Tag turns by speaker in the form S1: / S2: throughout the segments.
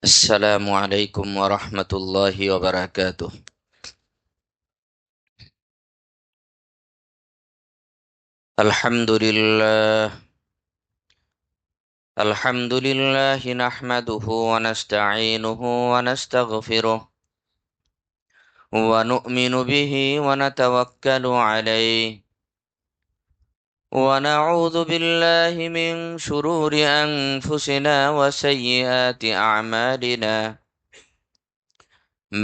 S1: السلام عليكم ورحمة الله وبركاته. الحمد لله الحمد لله نحمده ونستعينه ونستغفره ونؤمن به ونتوكل عليه ونعوذ بالله من شرور أنفسنا وسيئات أعمالنا.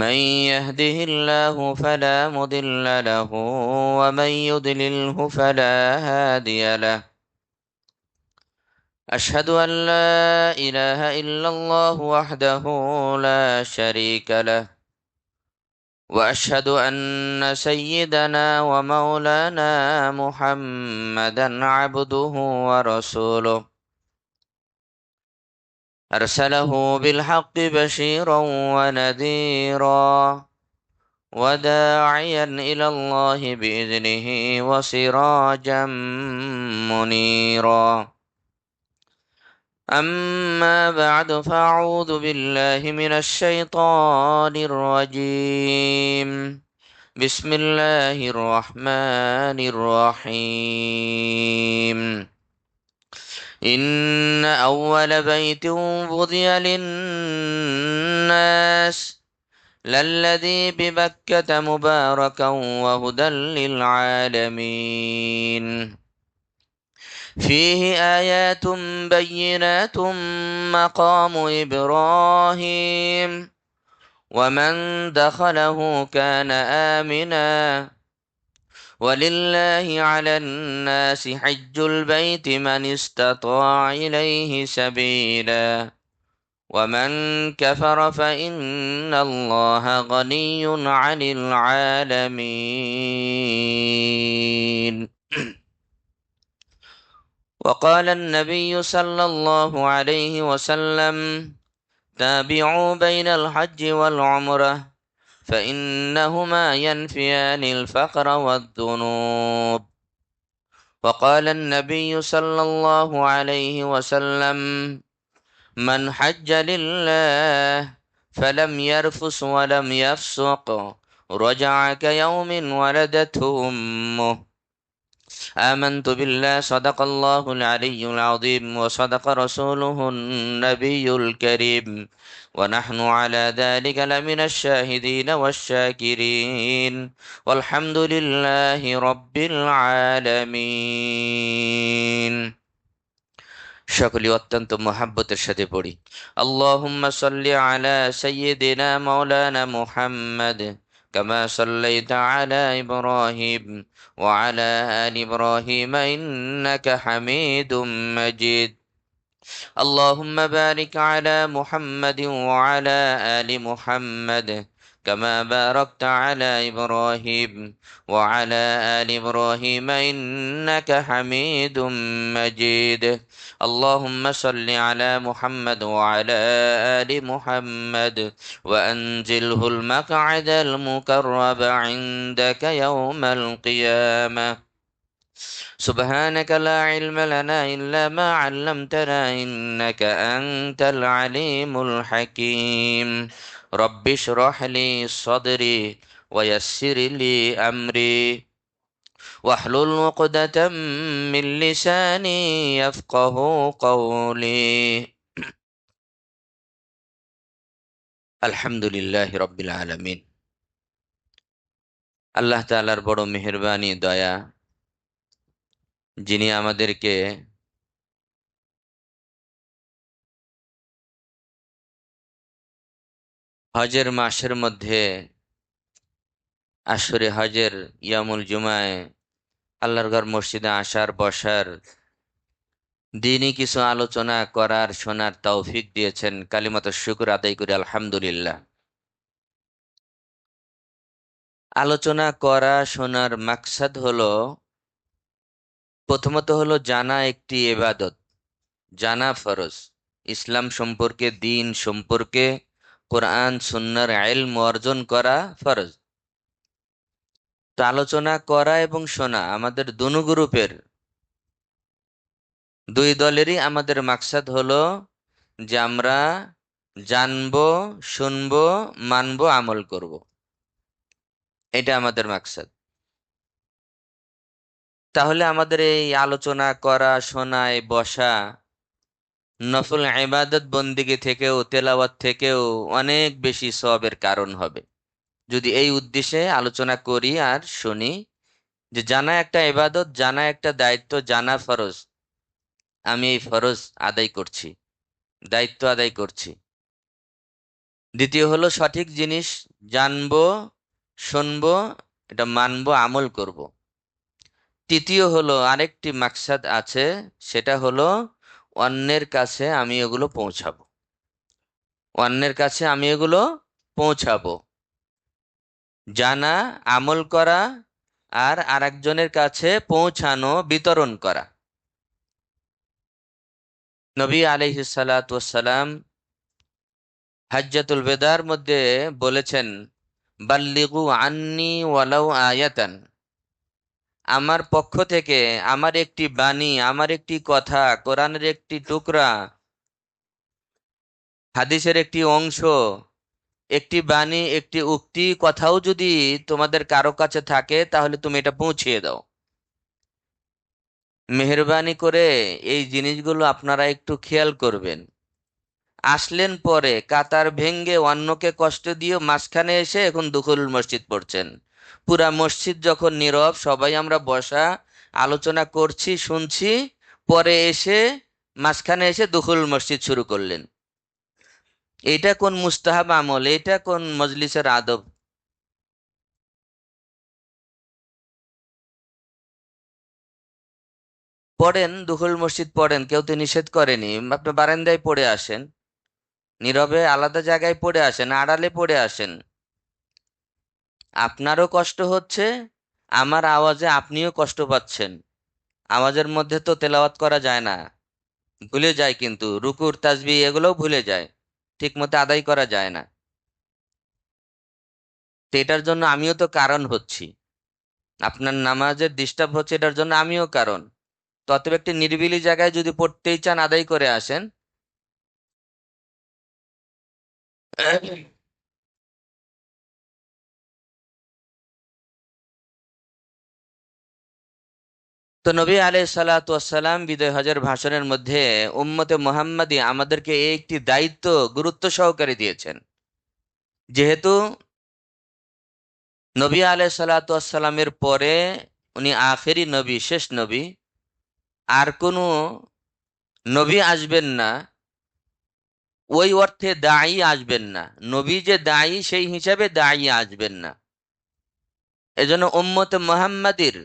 S1: من يهده الله فلا مضل له ومن يضلله فلا هادي له. أشهد أن لا إله إلا الله وحده لا شريك له، وأشهد أن سيدنا ومولانا محمدا عبده ورسوله، أرسله بالحق بشيرا ونذيرا وداعيا إلى الله بإذنه وسراجا منيرا. أما بعد فأعوذ بالله من الشيطان الرجيم. بسم الله الرحمن الرحيم. إن أول بيت وضع للناس للذي ببكة مباركا وهدى للعالمين، فيه آيات بينات مقام إبراهيم، ومن دخله كان آمنا، ولله على الناس حج البيت من استطاع إليه سبيلا، ومن كفر فإن الله غني عن العالمين. وقال النبي صلى الله عليه وسلم: تابعوا بين الحج والعمرة فإنهما ينفيان الفقر والذنوب. وقال النبي صلى الله عليه وسلم: من حج لله فلم يرفث ولم يفسق رجع كيوم ولدته أمه. آمنت بالله صدق الله العلي العظيم وصدق رسوله النبي الكريم، ونحن على ذلك لمن الشاهدين والشاكرين، والحمد لله رب العالمين. সকলে অত্যন্ত মহাব্বতের সাথে পড়ি আল্লাহুম্মা সাল্লি আলা সাইয়্যিদিনা মাওলানা মুহাম্মাদ কামা সাল্লাইতা আলা ইব্রাহিম ওয়া আলা আলি ইব্রাহিম ইন্নাকা হামিদুম মাজিদ। اللهم بارك على محمد وعلى آل محمد كما باركت على إبراهيم وعلى آل إبراهيم إنك حميد مجيد. اللهم صل على محمد وعلى آل محمد وأنزله المقعد المقرب عندك يوم القيامة. سبحانك لا علم لنا إلا ما علمتنا إنك أنت العليم الحكيم. رب اشرح لي صدري ويسر لي أمري واحلل عقدة من لساني يفقه قولي. الحمد لله رب العالمين. আল্লাহ তাআলার বড় মেহেরবানি দয়া, যিনি আমাদেরকে হজের মাসের মধ্যে আসরে হজের ইয়ামুল জুমায় আল্লাহর ঘর মসজিদে আসার বসার দিনই কিছু আলোচনা করার শোনার তৌফিক দিয়েছেন। কালিমাত শুকর আদায় করি আলহামদুলিল্লাহ। আলোচনা করা শোনার মাকসাদ হলো, প্রথমত হলো জানা একটি ইবাদত, জানা ফরজ। ইসলাম সম্পর্কে, দিন সম্পর্কে কোরআন সুন্নাহর ইলম অর্জন করা ফরজ। তো আলোচনা করা এবং শোনা আমাদের দুনো গ্রুপের, দুই দলেরই আমাদের মাকসাদ হলো যে আমরা জানবো, শুনবো, মানবো, আমল করব। এটা আমাদের মাকসাদ। তাহলে আমাদের এই আলোচনা করা, শোনায়, বসা, নফল ইবাদত বন্দিগি থেকেও, তেলাওয়াত থেকেও অনেক বেশি সওয়াবের কারণ হবে যদি এই উদ্দেশ্যে আলোচনা করি আর শুনি, যে জানা একটা ইবাদত, জানা একটা দায়িত্ব, জানা ফরজ। আমি এই ফরজ আদায় করছি, দায়িত্ব আদায় করছি। দ্বিতীয় হলো সঠিক জিনিস জানবো, শুনবো, এটা মানবো, আমল করব। তৃতীয় হলো আরেকটি মাকসাদ আছে, সেটা হলো অন্যের কাছে আমি এগুলো পৌঁছাবো, অন্যের কাছে আমি এগুলো পৌঁছাবো। জানা, আমল করা, আর আরেকজনের কাছে পৌঁছানো, বিতরণ করা। নবী আলাইহিস সালাতু ওয়াস সালাম হাজ্জাতুল বেদার মধ্যে বলেছেন, বাল্লিগু আন্নি ওয়ালাউ আয়াতান, আমার পক্ষ থেকে আমার একটি বাণী, আমার একটি কথা, কোরআনের একটি টুকরা, হাদিসের একটি অংশ, একটি বাণী, একটি উক্তি, কথাও যদি তোমাদের কারো কাছে থাকে তাহলে তুমি এটা পৌঁছিয়ে দাও। মেহেরবানি করে এই জিনিসগুলো আপনারা একটু খেয়াল করবেন। আসলেন পরে কাতার ভেঙ্গে অন্যকে কষ্ট দিয়ে মাঝখানে এসে এখন দুখুল মসজিদ পড়ছেন। পুরা মসজিদ যখন নীরব, সবাই আমরা বসা আলোচনা করছি, শুনছি, পরে এসে মাঝখানে এসে দুখুল মসজিদ শুরু করলেন। এটা কোন মুস্তাহাব আমল? এটা কোন মজলিসের আদব? পড়েন, দুখুল মসজিদ পড়েন, কেউ তো নিষেধ করেনি। আপনি বারান্দায় পড়ে আসেন, নীরবে আলাদা জায়গায় পড়ে আসেন, আড়ালে পড়ে আসেন। আপনারও কষ্ট হচ্ছে, আমার আওয়াজে আপনিও কষ্ট পাচ্ছেন। আওয়াজের মধ্যে তো তেলাওয়াত করা যায় না, ভুলে যায়, কিন্তু রুকুর তাসবিহ এগুলোও ভুলে যায়, ঠিক মতো আদায় করা যায় না। তো এটার জন্য আমিও তো কারণ হচ্ছি, আপনার নামাজের ডিস্টার্ব হচ্ছে, এটার জন্য আমিও কারণ। তো অতএব একটি নিরিবিলি জায়গায় যদি পড়তেই চান, আদায় করে আসেন। তো নবী আলাইহিস সালাতু ওয়াস সালাম বিদায় হজের ভাষণের মধ্যে উম্মতে মুহাম্মাদি আমাদেরকে এই একটি দায়িত্ব গুরুত্ব সহকারে দিয়েছেন। যেহেতু নবী আলাইহিস সালাতু ওয়াস সালামের পরে উনি আখেরি নবী, শেষ নবী, আর কোনো নবী আসবেন না, ওই অর্থে দায়ী আসবেন না। নবী যে দায়ী সেই হিসাবে দায়ী আসবেন না। এজন্য উম্মতে মুহাম্মাদির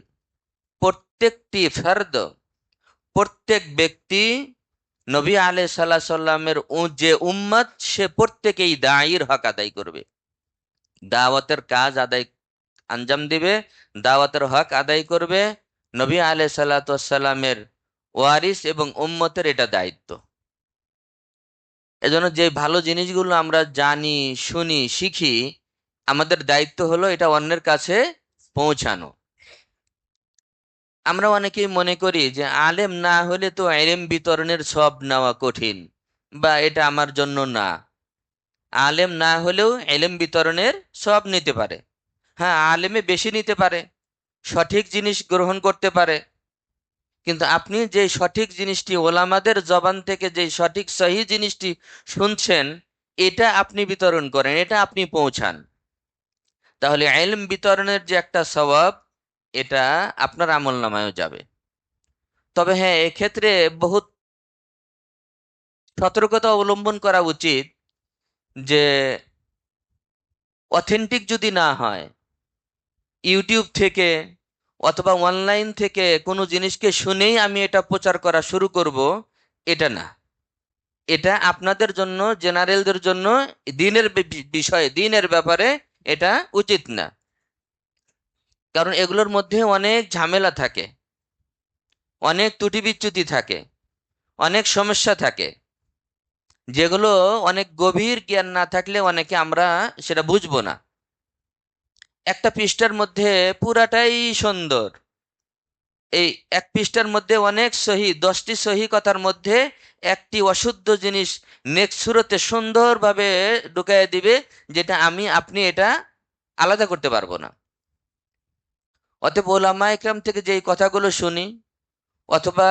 S1: প্রত্যেকটি ফর্দ, প্রত্যেক ব্যক্তি, নবী আলাইহিস সাল্লামের যে উম্মত, সে প্রত্যেকেই দায়ীর হক আদায় করবে, দাওয়াতের কাজ আদায় আঞ্জাম দিবে, দাওয়াতের হক আদায় করবে। নবী আলাইহিস সালামের ওয়ারিস এবং উম্মতের এটা দায়িত্ব। এজন্য যে ভালো জিনিসগুলো আমরা জানি, শুনি, শিখি, আমাদের দায়িত্ব হলো এটা অন্যের কাছে পৌঁছানো। আমরা অনেকেই মনে করি যে আলেম না হলে তো ইলম বিতরণের সব নেওয়া কঠিন, বা এটা আমার জন্য না। আলেম না হলেও ইলম বিতরণের সব নিতে পারে। হ্যাঁ, আলেমে বেশি নিতে পারে, সঠিক জিনিস গ্রহণ করতে পারে, কিন্তু আপনি যে সঠিক জিনিসটি ওলামাদের জবান থেকে, যে সঠিক সহি জিনিসটি শুনছেন, এটা আপনি বিতরণ করেন, এটা আপনি পৌঁছান, তাহলে ইলম বিতরণের যে একটা সওয়াব, এটা আপনার আমলনামায়ও যাবে। তবে হ্যাঁ, এক্ষেত্রে বহুত সতর্কতা অবলম্বন করা উচিত, যে অথেন্টিক যদি না হয়, ইউটিউব থেকে অথবা অনলাইন থেকে কোনো জিনিসকে শুনেই আমি এটা প্রচার করা শুরু করব, এটা না। এটা আপনাদের জন্য, জেনারেলদের জন্য, দিনের বিষয়ে, দিনের ব্যাপারে এটা উচিত না। কারণ এগুলোর মধ্যে অনেক ঝামেলা থাকে, অনেক ত্রুটি বিচ্যুতি থাকে, অনেক সমস্যা থাকে, যেগুলো অনেক গভীর জ্ঞান না থাকলে অনেকে আমরা সেটা বুঝবো না। একটা পৃষ্ঠার মধ্যে পুরাটাই সুন্দর, এই এক পৃষ্ঠার মধ্যে অনেক সহি, 10টি সহি কথার মধ্যে একটি অশুদ্ধ জিনিস নেক্সট সুরতে সুন্দরভাবে ঢুকাইয়া দিবে, যেটা আমি আপনি এটা আলাদা করতে পারবো না। অতএব ওলামা একরাম থেকে যে কথাগুলো শুনি, অথবা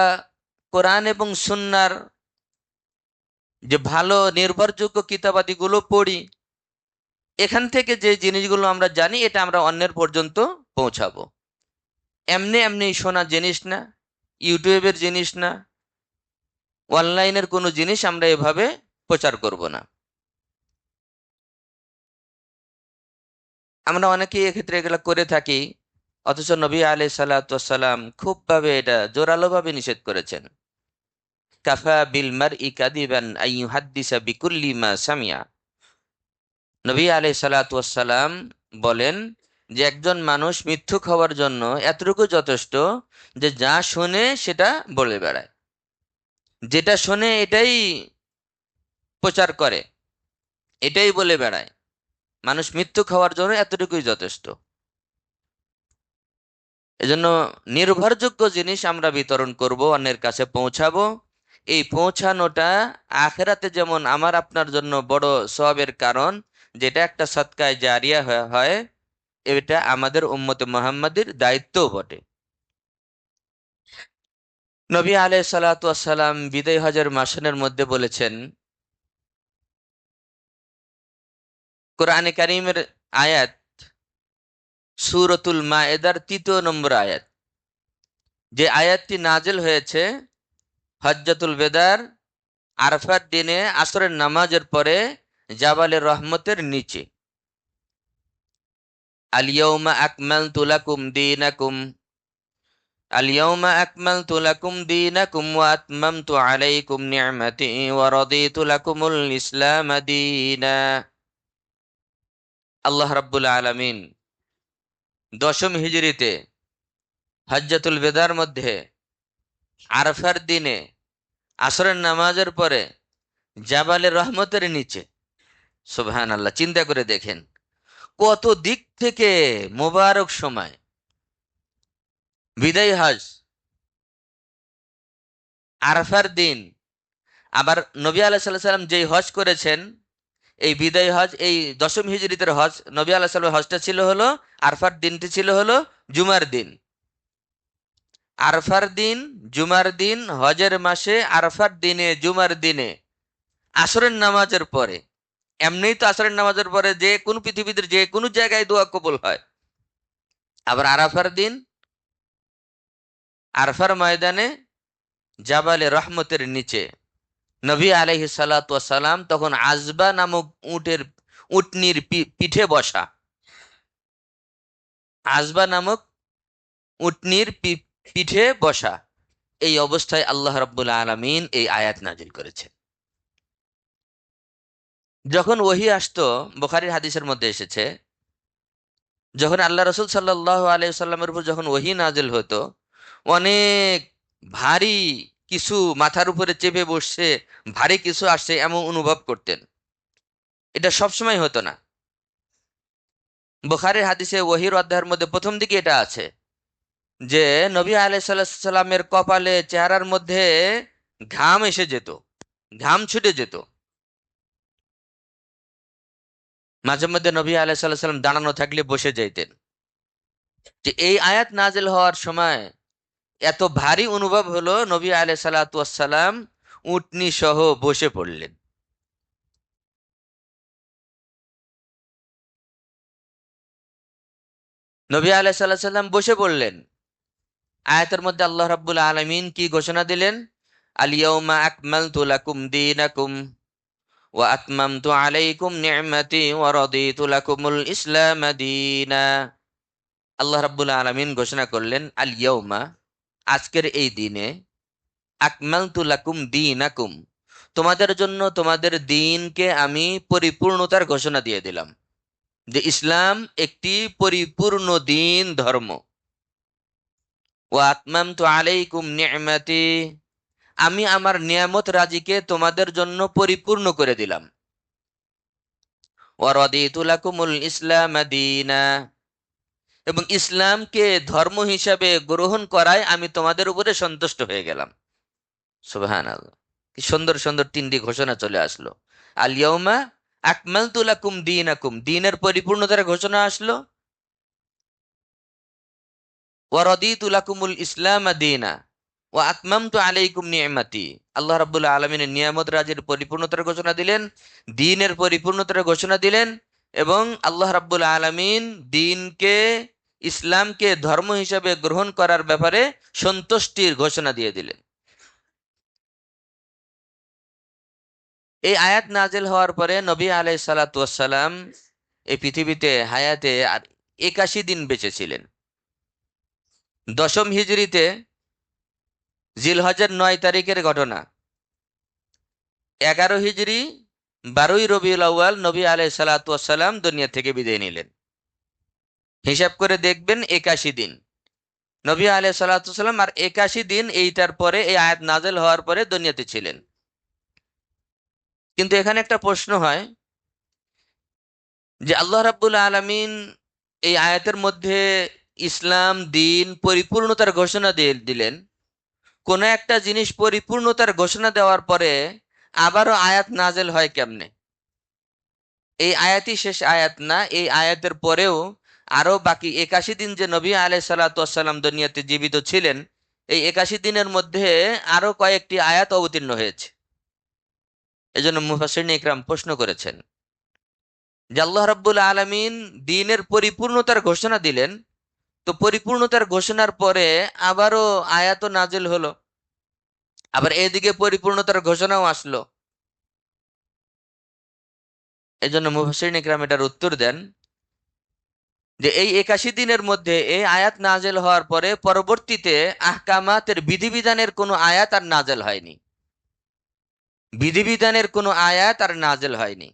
S1: কোরআন এবং সুন্নার যে ভালো নির্ভরযোগ্য কিতাবাদিগুলো পড়ি, এখান থেকে যে জিনিসগুলো আমরা জানি এটা আমরা অন্যের পর্যন্ত পৌঁছাবো। এমনি এমনি শোনা জিনিস না, ইউটিউবের জিনিস না, অনলাইনের কোনো জিনিস আমরা এভাবে প্রচার করব না। আমরা অনেকেই এক্ষেত্রে এগুলো করে থাকি, অথচ নবী আলাইহিস সালাতু ওয়াস সালাম খুবভাবে এটা জোরালোভাবে নিষেধ করেছেন। কাফা বিল মারই কাদিবান আন ইউহাদ্দিসা বিকুল্লি মা সামিয়া। নবী আলাইহিস সালাতু ওয়াস সালাম বলেন যে একজন মানুষ মিথ্যুক হওয়ার জন্য এতটুকু যথেষ্ট যে যা শোনে সেটা বলে বেড়ায়, যেটা শোনে এটাই প্রচার করে, এটাই বলে বেড়ায়। মানুষ মিথ্যুক হওয়ার জন্য এতটুকুই যথেষ্ট। এজন্য নির্ভরযোগ্য জিনিস আমরা বিতরণ করব, অন্যের কাছে পৌঁছাবো। এই পৌঁছানোটা আখেরাতে যেমন আমার আপনার জন্য বড় সওয়াবের কারণ, যেটা একটা সদকায়ে জারিয়া হয়, এটা আমাদের উম্মতে মুহাম্মাদের দায়িত্বও বটে। নবী আলাইহিস সালাতু ওয়াস সালাম বিদায় হজের মাসনের মধ্যে বলেছেন, কোরআনে কারীমের আয়াত সূরাতুল মায়েদার 3 নম্বর আয়াত, যে আয়াতটি নাজিল হয়েছে হজ্জাতুল বেদার আরাফার দিনে আসরের নামাজের পরে জাবালে রহমতের নিচে। আল-ইয়াউমা আকমালতু লাকুম দীনাকুম, আল-ইয়াউমা আকমালতু লাকুম দীনাকুম ওয়া আতমামতু আলাইকুম নি'মাতি ওয়া রাদিতু লাকুমুল ইসলাম দীনা। আল্লাহ রাব্বুল আলামিন দশম হিজরিতে হজ্জাতুল বেদার মধ্যে আরাফার দিনে আসরের নামাজের পরে জাবালে রহমতের নিচে, সুবহানাল্লাহ, চিন্তা করে দেখেন কত দিক থেকে মোবারক সময়। বিদায় হজ আরাফার দিন, আবার নবী আলাইহিস সালাম যেই হজ করেছেন, এই বিদায় হজ, এই দশম হিজরিতের হজ, নবী আলাইহিস সালামের হজটা ছিল হলো, আরাফার দিনটি ছিল হলো জুমার দিন। আরাফার দিন, জুমার দিন, হজের মাসে আরাফার দিনে, জুমার দিনে, আসরের নামাজের পরে। এমনিই তো আসরের নামাজের পরে যে কোনো পৃথিবীতে যে কোনো জায়গায় দোয়া কবুল হয়। আবার আরাফার দিন, আরাফার ময়দানে জাবালে রহমতের নিচে নবী আলাইহিস সালাতু ওয়াস সালাম তখন আজবা নামক উটনির পিঠে বসা, আজবা নামক উটনির পিঠে বসা, এই অবস্থায় আল্লাহ রাব্বুল আলামিন এই আয়াত নাজিল করেছেন। যখন ওহী আসতো, বুখারীর হাদিসের মধ্যে এসেছে, যখন আল্লাহ রাসূল সাল্লাল্লাহু আলাইহি সাল্লামের উপর যখন ওহী নাজিল হতো, অনেক ভারী কিছু মাথার উপরে চেপে বসছে, ভারী কিছু আসছে এমন অনুভব করতেন। এটা সবসময় হতো না। বুখারীর হাদিসে ওহীর অধ্যায়ের মধ্যে প্রথম দিকে এটা আছে যে নবী আলাইহিস সালামের কপালে, চেহারার মধ্যে ঘাম এসে যেত, ঘাম ছুটে যেত। মাঝে মধ্যে নবী আলাইহিস সালাম দাঁড়ানো থাকলে বসে যাইতেন। যে এই আয়াত নাজিল হওয়ার সময় এত ভারী অনুভব হলো, নবী আলাইহিস সালাম উটনি সহ বসে পড়লেন। নবী আলাইহিস সালাম বসে পড়লেন। আয়াতের মধ্যে আল্লাহ রাব্বুল আলামিন কি ঘোষণা দিলেন? আল ইয়াউমা আকমালতু লাকুম দীনাকুম ওয়া আতমামতু আলাইকুম নি'মাতি ওয়া রাদিতু লাকুমুল ইসলাম দীনা। আল্লাহ রাব্বুল আলামিন ঘোষণা করলেন, আল ইয়াউমা, আজকের এই দিনে, আকমালতু লাকুম দীনাকুম, তোমাদের জন্য তোমাদের দিনকে আমি পরিপূর্ণতার ঘোষণা দিয়ে দিলাম, যে ইসলাম একটি পরিপূর্ণ দিন, ধর্ম। ওয়া আতমামতু আলাইকুম নি'মাতি, আমি আমার নিয়ামত রাজিকে তোমাদের জন্য পরিপূর্ণ করে দিলাম। ওয়া রাদিতু লাকুমুল ইসলাম দীনা, এবং ইসলামকে ধর্ম হিসাবে গ্রহণ করায় আমি তোমাদের উপরে সন্তুষ্ট হয়ে গেলাম। সুবহানাল্লাহ। কি সুন্দর সুন্দর তিনটি ঘোষণা চলে আসলো। আল ইয়াউমা আকমালতু লাকুম দীনাকুম, দ্বীনের পরিপূর্ণতার ঘোষণা আসলো। ওয়া রাদিতু লাকুমুল ইসলাম দীনা ওয়া আতমামতু আলাইকুম নি'মাতি। আল্লাহ রাব্বুল আলামিনের নিয়ামত রাজির পরিপূর্ণতার ঘোষণা দিলেন, দ্বীনের পরিপূর্ণতার ঘোষণা দিলেন, এবং আল্লাহ রাব্বুল আলামিন দ্বীনকে, ইসলামকে ধর্ম হিসাবে গ্রহণ করার ব্যাপারে সন্তুষ্টির ঘোষণা দিয়ে দিলেন। এই আয়াত নাজিল হওয়ার পরে নবী আলাইহিস সালাতু ওয়াস সালাম এই পৃথিবীতে হায়াতে আর 81 দিন বেঁচে ছিলেন। দশম হিজরিতে জিলহজের 9 তারিখের ঘটনা। 11 হিজরি 12ই রবিউল আউয়াল নবী আলাইহিস সালাতু ওয়াস সালাম দুনিয়া থেকে বিদায় নিলেন। হিসাব করে দেখবেন 81 দিন নবী আলাইহিস সালাতু ওয়াস সালাম, আর 81 দিন এইটার পরে, এই আয়াত নাজিল হওয়ার পরে দুনিয়াতে ছিলেন। কিন্তু এখানে একটা প্রশ্ন হয় যে আল্লাহ রাব্বুল আলামিন এই আয়াতের মধ্যে ইসলাম দ্বীন পরিপূর্ণতার ঘোষণা দিয়ে দিলেন, কোন একটা জিনিস পরিপূর্ণতার ঘোষণা দেওয়ার পরে আবারও আয়াত নাজেল হয় কেমনে? এই আয়াতই শেষ আয়াত না, এই আয়াতের পরেও আরো বাকি 81 দিন যে নবী আলাইহিস সালাতু ওয়াস সালাম দুনিয়াতে জীবিত ছিলেন, এই 81 দিনের মধ্যে আরো কয়েকটি আয়াত অবতীর্ণ হয়েছে। এজন্য মুফাসসিরিন ইকরাম প্রশ্ন করেছেন যে আল্লাহ রাব্বুল আলামিন দ্বীনের পরিপূর্ণতার ঘোষণা দিলেন, তো পরিপূর্ণতার ঘোষণার পরে আবারও আয়াত নাজিল হলো, আবার এদিকে পরিপূর্ণতার ঘোষণাও আসলো। এজন্য মুফাসসিরিন ইকরাম এটার উত্তর দেন যে এই 81 দিনের মধ্যে এই আয়াত নাজেল হওয়ার পরে পরবর্তীতে আহকামাতের বিধিবিধানের কোনো আয়াত আর নাজেল হয়নি, বিধিবিধানের কোনো আয়াত আর নাজেল হয়নি।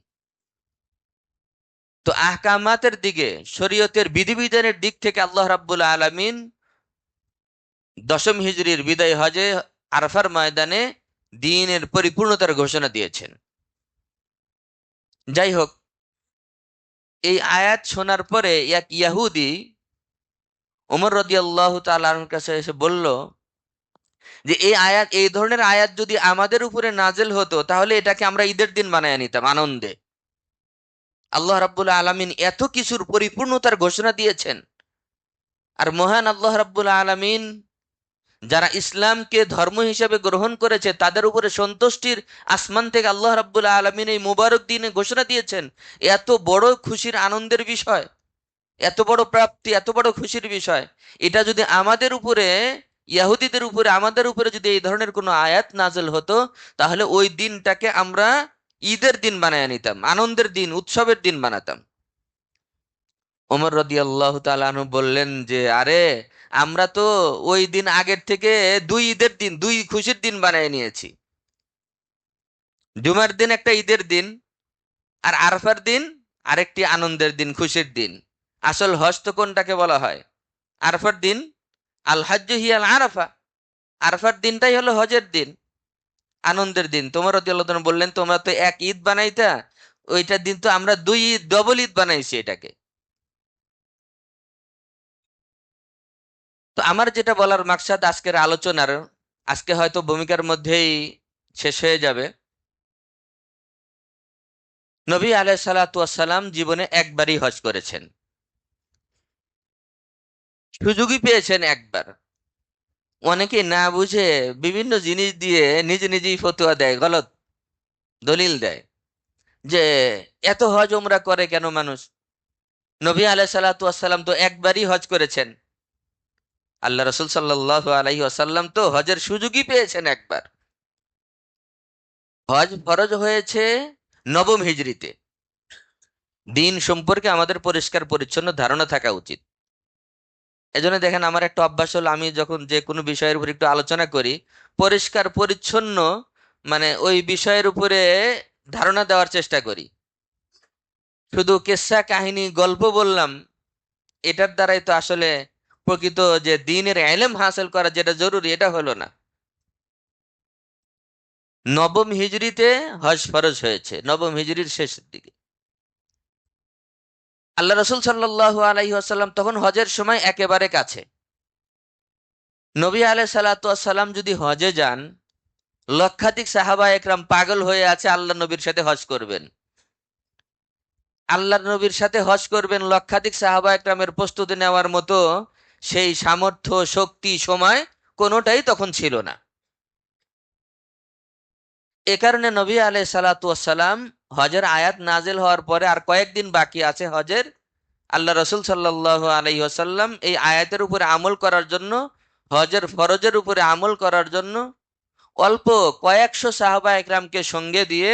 S1: তো আহকামাতের দিকে, শরীয়তের বিধিবিধানের দিক থেকে আল্লাহ রাব্বুল আলামিন দশম হিজরির বিদায় হজে আরাফার ময়দানে দ্বীনের পরিপূর্ণতার ঘোষণা দিয়েছেন। যাই হোক, এই আয়াত শোনার পরে এক ইয়াহুদি ওমর রাদিয়াল্লাহু তাআলা আনহুর কাছে এসে বলল যে এই আয়াত, এই ধরনের আয়াত যদি আমাদের উপরে নাজেল হতো তাহলে এটাকে আমরা ঈদের দিন বানায় নিতাম আনন্দে। আল্লাহ রাব্বুল আলামিন এত কিছুর পরিপূর্ণতার ঘোষণা দিয়েছেন, আর মহান আল্লাহ রাব্বুল আলামিন যারা ইসলামকে ধর্ম হিসেবে গ্রহণ করেছে তাদের উপরে সন্তুষ্টির আসমান থেকে আল্লাহ রাব্বুল আলামিন এই মুবারক দিনে ঘোষণা দিয়েছেন। এত বড় খুশির আনন্দের বিষয়, এত বড় প্রাপ্তি, এত বড় খুশির বিষয়, এটা যদি আমাদের উপরে, ইহুদিদের উপরে, আমাদের উপরে যদি এই ধরনের কোনো আয়াত নাজেল হতো তাহলে ওই দিনটাকে আমরা ঈদের দিন বানায় নিতাম, আনন্দের দিন, উৎসবের দিন বানাতাম। ওমর রাদিয়াল্লাহু তাআলা আনহু বললেন যে আরে, আমরা তো ওই দিন আগের থেকে দুই ঈদের দিন, দুই খুশির দিন বানায় নিয়েছি। জুমার দিন একটা ঈদের দিন, আর আরাফার দিন আরেকটি আনন্দের দিন, খুশির দিন। আসল হজ তো কোনটাকে বলা হয়? আরাফার দিন। আল হাজ্জু হিয়াল আরাফা, আরাফার দিনটাই হলো হজের দিন, আনন্দের দিন। তোমার রাদিয়াল্লাহু তাআলা বললেন তোমরা তো এক ঈদ বানাইতা, ওইটার দিন তো আমরা দুই ঈদ, ডবল ঈদ বানাইছি এটাকে। তো আমার যেটা বলার মাকসাদ আজকের আলোচনার, আজকে হয়তো ভূমিকার মধ্যেই শেষ হয়ে যাবে। নবী আলাইহিস সালাতু ওয়াস সালাম জীবনে একবারই হজ করেছেন, সুযোগই পেয়েছেন একবার। অনেকে না বুঝে বিভিন্ন জিনিস দিয়ে নিজে নিজেই ফতোয়া দেয়, গলত দলিল দেয় যে এত হজ ওমরা করে কেন মানুষ? নবী আলাইহিস সালাতু ওয়াস সালাম তো একবারই হজ করেছেন। আল্লাহ রাসূল সাল্লাল্লাহু আলাইহি ওয়াসাল্লাম তো হজের সুযোগই পেয়েছেন একবার। হজ ফরজ হয়েছে নবম হিজরিতে। দিন সম্পর্কে আমাদের পরিষ্কার পরিচ্ছন্ন ধারণা থাকা উচিত। এজন্য দেখেন, আমার একটা অভ্যাস হলো, আমি যখন যে কোনো বিষয়ের উপর একটু আলোচনা করি, পরিষ্কার পরিচ্ছন্ন, মানে ওই বিষয়ের উপরে ধারণা দেওয়ার চেষ্টা করি। শুধু কেসা কাহিনী গল্প বললাম, এটার দ্বারাই তো আসলে প্রকৃত যে দ্বীনের ইলম হাসিল করা যেটা জরুরি, এটা হলো না। নবম হিজরিতে হজ ফরজ হয়েছে, নবম হিজরির শেষের দিকে। আল্লাহ রসুল সাল্লাল্লাহু আলাইহি ওয়াসাল্লাম তখন হজের সময় একেবারে কাছে। নবী আলাইহিস সালাতু ওয়াস সালাম যদি হজে যান, লক্ষাধিক সাহাবা একরাম পাগল হয়ে আছে আল্লাহ নবীর সাথে হজ করবেন। আল্লাহ নবীর সাথে হজ করবেন, লক্ষাধিক সাহাবা একরামের প্রস্তুতি নেওয়ার মতো সেই সামর্থ্য, শক্তি, সময় কোনোটাই তখন ছিল না। এ কারণে নবী আলাইহিস সালাতু ওয়াস সালাম হজের আয়াত নাজিল হওয়ার পরে আর কয়েকদিন বাকি আছে হজের, আল্লাহ রসুল সাল্লাল্লাহু আলাইহি ওয়াসাল্লাম এই আয়াতের উপরে আমল করার জন্য, হজের ফরজের উপরে আমল করার জন্য অল্প কয়েকশো সাহাবা একরামকে সঙ্গে দিয়ে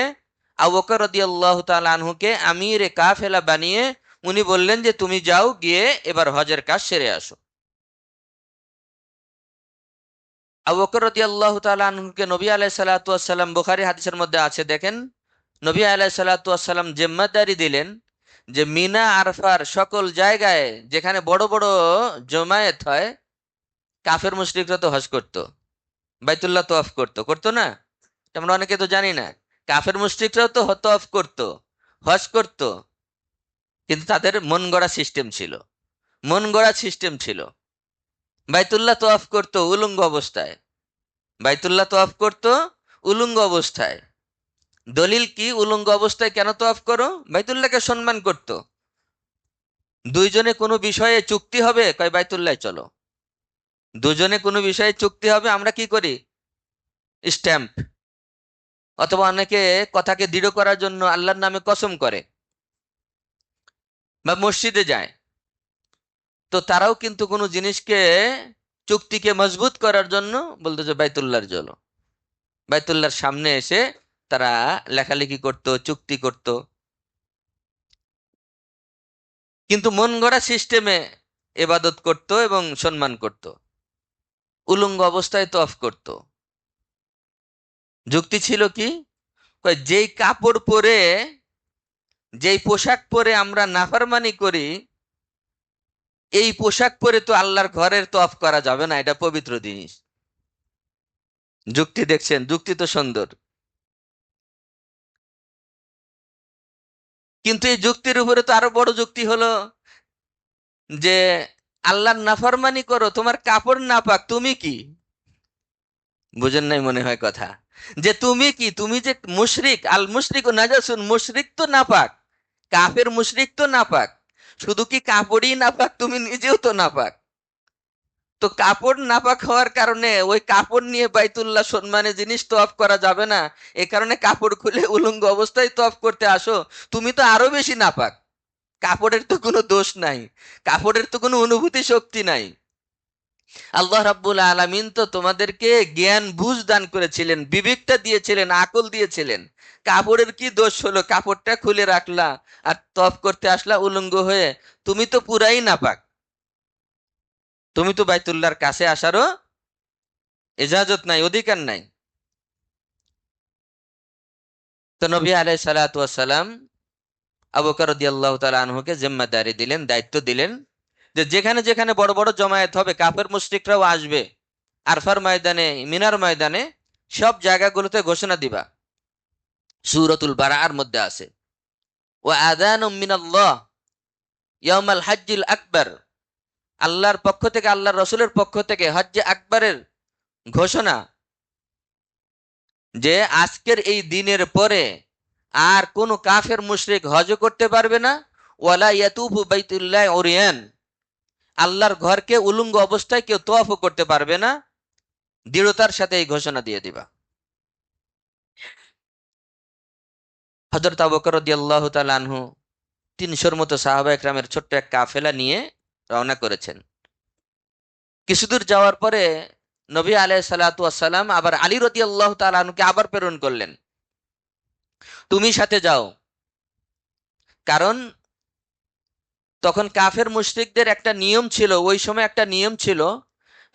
S1: আবু বকর রাদিয়াল্লাহু তাআলা আনহুকে আমিরে কাফেলা বানিয়ে উনি বললেন যে তুমি যাও, গিয়ে এবার হজের কাজ সেরে আসো। আবু বকর রাদিয়াল্লাহু তাআলা আনহুকে নবী আলাইহিস সালাতু ওয়াস সালাম, বুখারী হাদিসের মধ্যে আছে দেখেন, নবী আলাইহিস সালাতু ওয়াস সালাম জিম্মাদারি দিলেন যে মিনা আরফার সকল জায়গায় যেখানে বড় বড় জমায়েত হয়, কাফের মুশরিকরা তো হজ করতো, বাইতুল্লাহ তওয়াফ করতো, করতো না? আমরা অনেকে তো জানি না। কাফের মুশরিকরাও তো তওয়াফ করতো, হজ করতো, কিন্তু তাদের মন গড়া সিস্টেম ছিল, মন গড়া সিস্টেম ছিল। বাইতুল্লাহ তওয়াফ করতো উলঙ্গ অবস্থায়, বাইতুল্লাহ তওয়াফ করতো উলঙ্গ অবস্থায়। দলিল কি? উলঙ্গ অবস্থায় কেন তওয়াফ করো? বাইতুল্লাহকে সম্মান করতো। দুইজনে কোনো বিষয়ে চুক্তি হবে, কয় বাইতুল্লাহ চলো। দুজনে কোনো বিষয়ে চুক্তি হবে, আমরা কি করি? স্ট্যাম্প। অথবা অনেকে কথাকে দৃঢ় করার জন্য আল্লাহর নামে কসম করে বা মসজিদে যায়। তো তারাও কিন্তু কোনো জিনিসকে, চুক্তিকে মজবুত করার জন্য বলতো যে বাইতুল্লাহর চলো। বাইতুল্লাহর সামনে এসে তারা লেখালেখি করত, চুক্তি করত, কিন্তু মন গড়া সিস্টেমে এবাদত করত এবং সম্মান করত, উলঙ্গ অবস্থায় তওয়াফ করত। যুক্তি ছিল কি? কয় যেই কাপড় পরে, যেই পোশাক পরে আমরা নাফরমানি করি, এই পোশাক পরে তো আল্লাহর ঘরের তওয়াফ করা যাবে না, এটা পবিত্র জিনিস। যুক্তি দেখছেন? যুক্তি তো সুন্দর। কিন্তু এই যুক্তির উপরে তো আরো বড় যুক্তি হলো যে আল্লাহর নাফরমানি করো, তোমার কাপড় নাপাক, তুমি কি? বুঝেন নাই মনে হয় কথা। যে তুমি কি, তুমি যে মুশরিক, আল মুশরিক ও নাজাসুন, মুশরিক তো নাপাক, কাফের মুশরিক তো নাপাক। শুধু কি কাপড়ই নাপাক, তুমি নিজেও তো নাপাক। তো কাপড় নাপাক হওয়ার কারণে ওই কাপড় নিয়ে বাইতুল্লাহ সম্মানের জিনিস তওয়াফ করা যাবে না। এ কারণে কাপড় খুলে উলঙ্গ অবস্থায় তওয়াফ করতে আসো, তুমি তো আরো বেশি নাপাক। কাপড়ের তো কোনো দোষ নাই, কাপড়ের তো কোনো অনুভূতি শক্তি নাই। আল্লাহ রাব্বুল আলামিন তো তোমাদেরকে জ্ঞান বুঝ দান করেছিলেন, বিবেকটা দিয়েছিলেন, আকল দিয়েছিলেন। কাপড়ের কি দোষ হলো? কাপড়টা খুলে রাখলা আর তওয়াফ করতে আসলা উলঙ্গ হয়ে, তুমি তো পুরাই নাপাক। তুমি তো বাইতুল্লাহর কাছে আসারও ইজাজত নাই, অধিকার নাই। তো নবী আলাইহিস সালাতু ওয়াস সালাম আবু বকর রাদিয়াল্লাহু তাআলা আনহুকে জিম্মাদারি দিলেন, দায়িত্ব দিলেন যে যেখানে যেখানে বড় বড় জমায়েত হবে, কাফের মুশরিকরাও আসবে, আরফার ময়দানে, মিনার ময়দানে, সব জায়গাগুলোতে ঘোষণা দিবা। সূরাতুল বারাআর মধ্যে আছে, ওয়া আযানুম মিনাল্লাহ ইয়াউমাল হাজ্জিল আকবার। আল্লাহর পক্ষ থেকে, আল্লাহর রাসূলের পক্ষ থেকে হজ্জে আকবরের ঘোষণা যে আজকের এই দিনের পরে আর কোনো কাফের মুশরিক হজ করতে পারবে না, ওয়ালা ইয়াতুফু বাইতুল্লাহ উরিয়ান, আল্লাহর ঘরকে উলঙ্গ অবস্থায় কেউ তওয়াফও করতে পারবে না। দৃঢ়তার সাথে এই ঘোষণা দিয়ে দিবা। হযরত আবু বকর রাদিয়াল্লাহু তাআলা আনহু ৩০০-র মতো সাহাবা একরামের ছোট্ট এক কাফেলা নিয়ে রওনা করেছেন। কিছুদূর যাওয়ার পরে নবী আলাইহিস সালাতু ওয়াস সালাম আবার আলী রাদিয়াল্লাহু তাআলা আনহুকে আবার প্রেরণ করলেন, তুমি সাথে যাও। কারণ তখন কাফের মুশরিকদের একটা নিয়ম ছিল, ওই সময় একটা নিয়ম ছিল,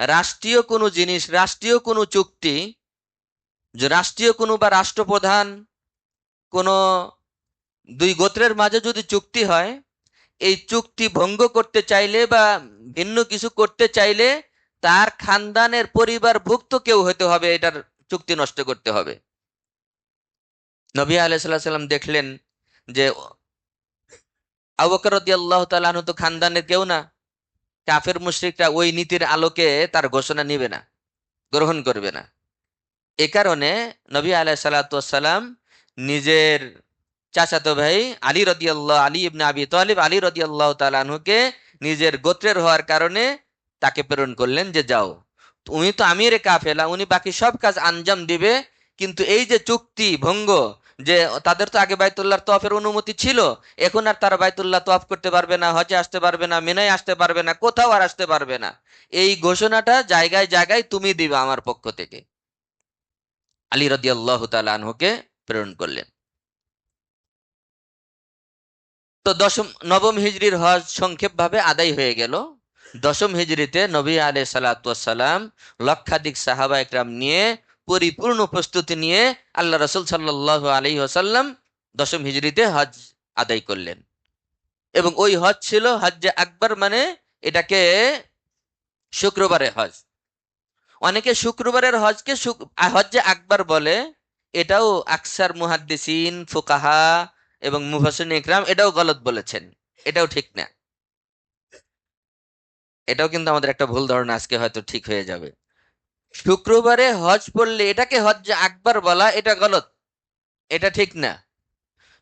S1: রাষ্ট্রীয় কোনো জিনিস, রাষ্ট্রীয় কোনো চুক্তি, যে রাষ্ট্রীয় কোনো বা রাষ্ট্রপ্রধান কোনো দুই গোত্রের মাঝে যদি চুক্তি হয়, এই চুক্তি ভঙ্গ করতে চাইলে বা ভিন্ন কিছু করতে চাইলে তার খানদানের পরিবারভুক্ত কেউ হতে হবে, এটার চুক্তি নষ্ট করতে হবে। নবী আলাইহিস সালাম দেখলেন যে আবু বকর রাদিয়াল্লাহু তাআলা আনহু তো খানদানের কেউ না, কাফের মুশরিকরা ওই নীতির আলোকে তার ঘোষণা নিবে না, গ্রহণ করবে না। এ কারণে নবী আলাইহিস সালাতু ওয়াস সালাম নিজের চাচাতো ভাই আলী ইবনে আবি তালিব আলী রাদিয়াল্লাহু তাআলা আনহুকে নিজের গোত্রের হওয়ার কারণে তাকে প্রেরণ করলেন যে যাও, উনি তো আমিরে কাফেলা, উনি বাকি সব কাজ আঞ্জাম দিবে, কিন্তু এই যে চুক্তি ভঙ্গ, যে তাদের তো আগে বাইতুল্লাহর তওয়াফের অনুমতি ছিল, এখন আর তারা বাইতুল্লাহ তওয়াফ করতে পারবে না, হজে আসতে পারবে না, মিনায় আসতে পারবে না, কোথাও আর আসতে পারবে না, এই ঘোষণাটা জায়গায় জায়গায় তুমি দিবা আমার পক্ষ থেকে। আলী রাদিয়াল্লাহু তাআলা আনহুকে প্রেরণ করলেন। তো নবম হিজরির হজ সংক্ষেপভাবে আদায় হয়ে গেল। দশম হিজরিতে নবী আলাইহিস সালাতু ওয়াস সালাম লক্ষাধিক সাহাবা একরাম নিয়ে পরিপূর্ণ প্রস্তুতি নিয়ে আল্লাহ রাসূল সাল্লাল্লাহু আলাইহি ওয়াসাল্লাম দশম হিজরিতে হজ আদায় করলেন। এবং ওই হজ ছিল হজ্জে আকবর, মানে এটাকে শুক্রবারে হজ। অনেকে শুক্রবারের হজকে হজ্জে আকবর বলে, এটাও আকসার মুহাদ্দিসিন ফুকাহা এবং মুফাসসিরিন ইকরাম এটাও গলত বলেছেন, এটাও ঠিক না। এটাও কিন্তু আমাদের একটা ভুল ধারণা, আজকে হয়তো ঠিক হয়ে যাবে। শুক্রবারে হজ পড়লে এটাকে হজ্জে আকবর বলা এটা গলত, এটা ঠিক না।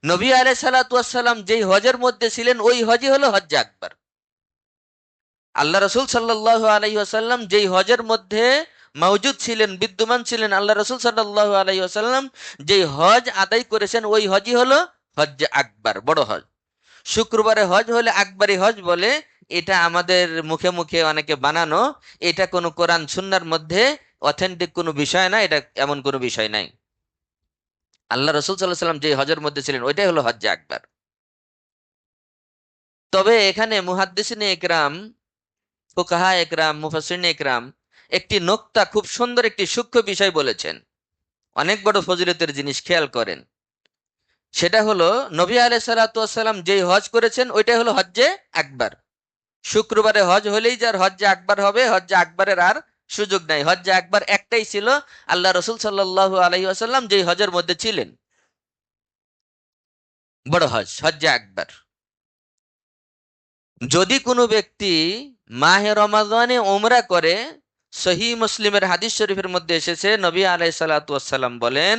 S1: নবী আলাইহিস সালাতু ওয়াস সালাম যেই হজের মধ্যে ছিলেন ওই হজই হলো হজ্জে আকবর। আল্লাহ রসুল সাল্লাল্লাহু আলাইহি ওয়াসাল্লাম যেই হজের মধ্যে মওজুদ ছিলেন, বিদ্যমান ছিলেন, আল্লাহ রসুল সাল্লাল্লাহু আলাইহি ওয়াসাল্লাম যেই হজ আদায় করেছেন ওই হজই হলো হজ্জে আকবর, বড় হজ। শুক্রবারে হজ হলে আকবরী হজ বলে, এটা আমাদের মুখে মুখে অনেকে বানানো, এটা কোনো কোরআন সুন্নাহর মধ্যে অথেন্টিক কোনো বিষয় না, এটা এমন কোনো বিষয় নাই। আল্লাহ রসুল সাল্লাল্লাহু আলাইহি ওয়াসাল্লাম যে হজের মধ্যে ছিলেন ওইটাই হলো হজ্জে আকবর। তবে এখানে মুহাদ্দিসিনে ইকরাম, ফুকাহা একরাম, মুফাসসিরিন একরাম একটি নোক্তা, খুব সুন্দর একটি সূক্ষ্ম বিষয় বলেছেন, অনেক বড় ফজিলতের জিনিস, খেয়াল করেন। সেটা হলো নবী আলাইহিস সালাতু ওয়াস সালাম যেই হজ করেছেন ওইটাই হলো হজ্জে আকবর। শুক্রবারে হজ হলেই যার হজ্জে আকবর হবে, হজ্জে আকবরের আর সুযোগ নাই। হজ্জে আকবর একটাই ছিল, আল্লাহ রসুল সাল্লাল্লাহু আলাইহি ওয়াসাল্লাম যেই হজের মধ্যে ছিলেন, বড় হজ, হজ্জে আকবর। যদি কোনো ব্যক্তি মাহে রমাদানে ওমরা করে, সহি মুসলিমের হাদিস শরীফের মধ্যে এসেছে, নবী আলাইহিস সালাতু ওয়াস সালাম বলেন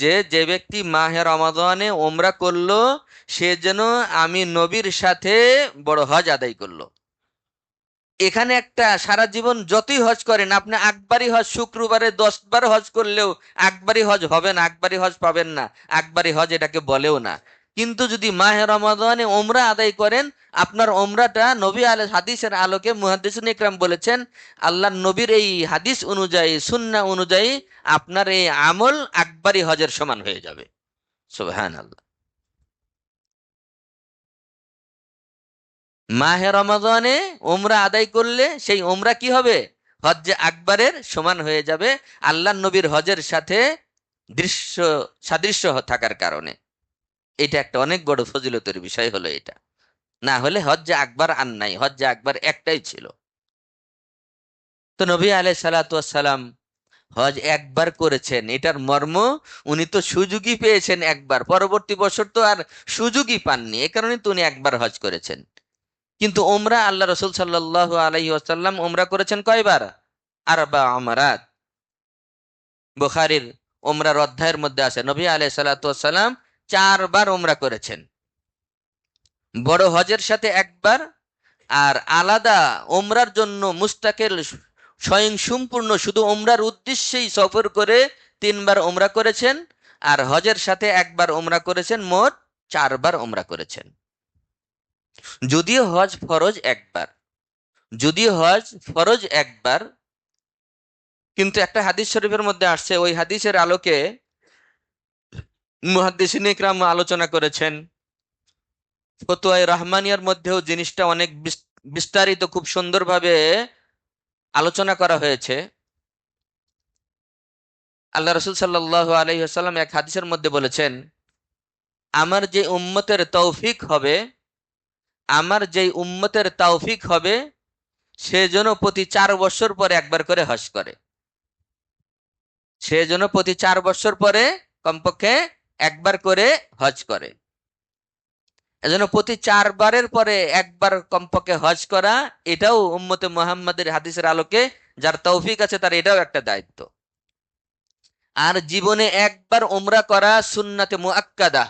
S1: যে যে ব্যক্তি মাহে রমাদানে ওমরা করলো সে যেন আমি নবীর সাথে বড় হজ আদায় করলো। এখানে একটা, সারা জীবন যতই হজ করেন আপনি, আকবারি হজ শুক্রবারে 10 বার হজ করলেও আকবারি হজ হবে না, আকবারি হজ পাবেন না, আকবারি হজ এটাকে বলেও না। কিন্তু যদি মাহে রমাদানে ওমরা আদায় করেন, আপনার ওমরাটা নবী হাদিসের আলোকে মুহাদ্দিসিন ইকরাম বলেছেন, আল্লাহর নবীর এই হাদিস অনুযায়ী, সুন্নাহ অনুযায়ী আপনার এই আমল আকবারি হজের সমান হয়ে যাবে। সুবহানাল্লাহ। মাহে রমাদানে ওমরা আদায় করলে সেই ওমরা কি হবে? হজ্জে আকবরের সমান হয়ে যাবে, আল্লাহ নবীর হজের সাথে দৃশ্য সাদৃশ্য থাকার কারণে। এটা একটা অনেক বড় ফজিলতের বিষয় হলো এটা। না হলে হজ্জে আকবর আর নাই, হজ্জে আকবর একটাই ছিল। তো নবী আলাইহিস সালাতু ওয়াস সালাম হজ একবার করেছেন, এটার মর্ম উনি তো সুযোগই পেয়েছেন একবার, পরবর্তী বছর তো আর সুযোগই পাননি, এ কারণে তো উনি একবার হজ করেছেন। কিন্তু ওমরা আল্লাহ রসুল সাল্লাল্লাহু আলাইহি ওয়াসাল্লাম ওমরা করেছেন কয়বার? আরবা আমারাত। বুখারীর ওমরার অধ্যায়ের মধ্যে আছে নবী আলাইহিস সালাতু ওয়াস সালাম 4 বার ওমরা করেছেন, বড় হজের সাথে একবার, আর আলাদা ওমরার জন্য মুস্তাকিল স্বয়ং সম্পূর্ণ শুধু ওমরার উদ্দেশ্যেই সফর করে 3 বার ওমরা করেছেন, আর হজের সাথে একবার ওমরা করেছেন, মোট 4 বার ওমরা করেছেন। যদিও হজ ফরজ একবার, যদিও হজ ফরজ একবার, কিন্তু একটা হাদিস শরীফের মধ্যে আসছে, ওই হাদিসের আলোকে মুহাদ্দিসিন ইকরাম আলোচনা করেছেন। ফতোয়ায়ে রহমানিয়ার মধ্যেও জিনিসটা অনেক বিস্তারিত, খুব সুন্দরভাবে আলোচনা করা হয়েছে। আল্লাহ রসুল সাল্লাল্লাহু আলাইহি ওয়াসাল্লাম এক হাদিসের মধ্যে বলেছেন, আমার যে উম্মতের তৌফিক হবে, আমার যেই উম্মতের তৌফিক হবে সে যেন প্রতি 4 বছর পরে একবার করে হজ করে, সে যেন প্রতি 4 বছর পরে কমপক্ষে একবার করে হজ করে। এজন্য প্রতি 4 বারের পরে একবার কমপক্ষে হজ করা, এটাও উম্মতে মুহাম্মাদের হাদিসের আলোকে যার তৌফিক আছে তার এটাও একটা দায়িত্ব। আর জীবনে একবার উমরা করা সুন্নাতে মুআক্কাদা,